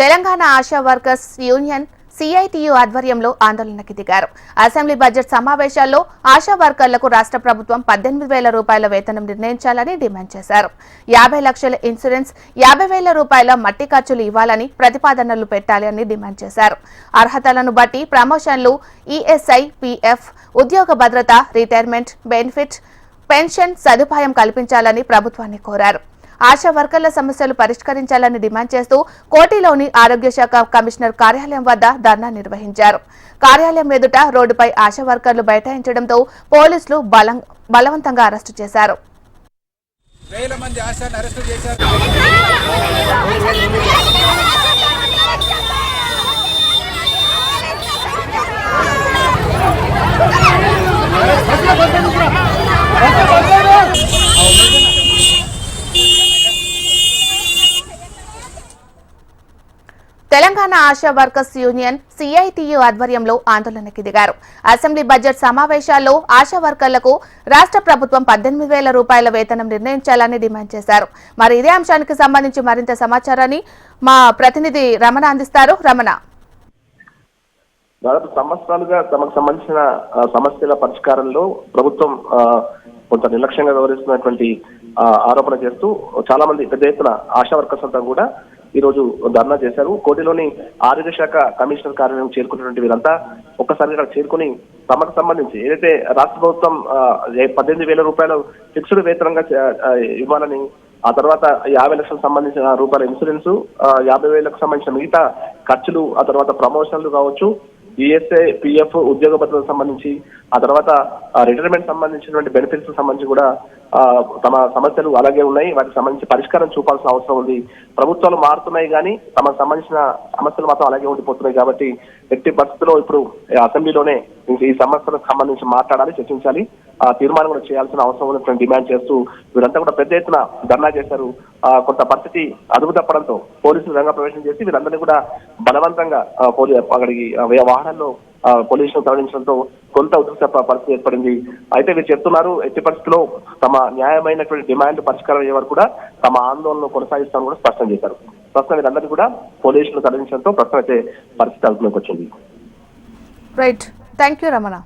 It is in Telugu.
Telangana ASHA workers union CITU ఆధ్వర్యంలో ఆందోళనకి దిగారు. అసెంబ్లీ బడ్జెట్ సమావేశాల్లో ఆశా వర్కర్లకు రాష్ట్ర ప్రభుత్వం 18,000 రూపాయల వేతనం నిర్ణయించాలని డిమాండ్ చేశారు. 50 లక్షల ఇన్సూరెన్స్, 50,000 రూపాయల మట్టి ఖర్చులు ఇవ్వాలని ప్రతిపాదనలు పెట్టాలని డిమాండ్ చేశారు. అర్హతలను బట్టి ప్రమోషన్లు, ఈఎస్ఐ, పీఎఫ్, ఉద్యోగ భద్రత, రిటైర్మెంట్ బెనిఫిట్, పెన్షన్ సదుపాయం కల్పించాలని ప్రభుత్వాన్ని కోరారు. ఆశా వర్కర్ల సమస్యలు పరిష్కరించాలని డిమాండ్ చేస్తూ కోటిలోని ఆరోగ్య శాఖ కమిషనర్ కార్యాలయం వద్ద ధర్నా నిర్వహించారు. కార్యాలయం ఎదుట రోడ్డుపై ఆశా వర్కర్లు బైఠాయించడంతో పోలీసులు బలవంతంగా అరెస్టు చేశారు. వేల మంది ఆశాను అరెస్టు చేశారు. Telangana ASHA workers union CITU ఆధ్వర్యంలో ఆందోళనకి దిగారు. అసెంబ్లీ బడ్జెట్ సమావేశాల్లో ఆశా వర్కర్లకు రాష్ట్ర ప్రభుత్వం 18,000 రూపాయల వేతనం నిర్ణయించాలని డిమాండ్ చేశారు. మరి ఇదే అంశానికి సంబంధించి మరింత సమాచారాన్ని మా ప్రతినిధి రమణ అందిస్తారు. రమణ, దాదాపు సంవత్సరాలుగా తమకు సంబంధించిన సమస్యల పరిష్కారంలో ప్రభుత్వం కొంత నిర్లక్ష్యంగా వ్యవహరిస్తున్నటువంటి ఆరోపణ చేస్తూ చాలా మంది పెద్ద ఎత్తున ఆశా వర్కర్స్ అంతా కూడా ఈ రోజు ధర్నా చేశారు. కోటిలోని ఆరోగ్య శాఖ కమిషనర్ కార్యాలయం చేరుకున్నటువంటి వీరంతా ఒక్కసారి ఇక్కడ చేరుకుని తమకు సంబంధించి ఏదైతే రాష్ట్ర ప్రభుత్వం 18,000 రూపాయలు ఫిక్స్డ్ వేతనంగా ఇవ్వాలని, ఆ తర్వాత 50 లక్షలకు సంబంధించిన రూపాయల ఇన్సూరెన్స్, 50,000కు సంబంధించిన మిగతా ఖర్చులు, ఆ తర్వాత ప్రమోషన్లు కావచ్చు, ఈఎస్ఐ, పిఎఫ్, ఉద్యోగ భద్రతకు సంబంధించి, ఆ తర్వాత రిటైర్మెంట్ సంబంధించినటువంటి బెనిఫిట్స్ సంబంధించి కూడా తమ సమస్యలు అలాగే ఉన్నాయి. వాటికి సంబంధించి పరిష్కారం చూపాల్సిన అవసరం ఉంది. ప్రభుత్వాలు మారుతున్నాయి కానీ తమకు సంబంధించిన సమస్యలు మాత్రం అలాగే ఉండిపోతున్నాయి. కాబట్టి ఎట్టి పరిస్థితుల్లో ఇప్పుడు అసెంబ్లీలోనే ఈ సమస్యలకు సంబంధించి మాట్లాడాలి, చర్చించాలి, తీర్మానం కూడా చేయాల్సిన అవసరం ఉన్నటువంటి డిమాండ్ చేస్తూ వీరంతా కూడా పెద్ద ఎత్తున ధర్నా చేశారు. కొంత పరిస్థితి అదుపు తప్పడంతో పోలీసులు రంగప్రవేశం చేసి వీరందరినీ కూడా బలవంతంగా అక్కడికి వాహనాల్లో పోలీసులు తరలించడంతో కొంత ఉద్రిక్త పరిస్థితి ఏర్పడింది. అయితే వీరు చెప్తున్నారు, ఎట్టి పరిస్థితుల్లో తమ న్యాయమైనటువంటి డిమాండ్ పరిష్కారం అయ్యే వరకు కూడా తమ ఆందోళనను కొనసాగిస్తామని కూడా స్పష్టం చేశారు. ప్రస్తుతం వీరందరినీ కూడా పోలీసులు తరలించడంతో ప్రస్తుతం అయితే పరిస్థితి అదుపులోకి వచ్చింది. Right, thank you Ramana.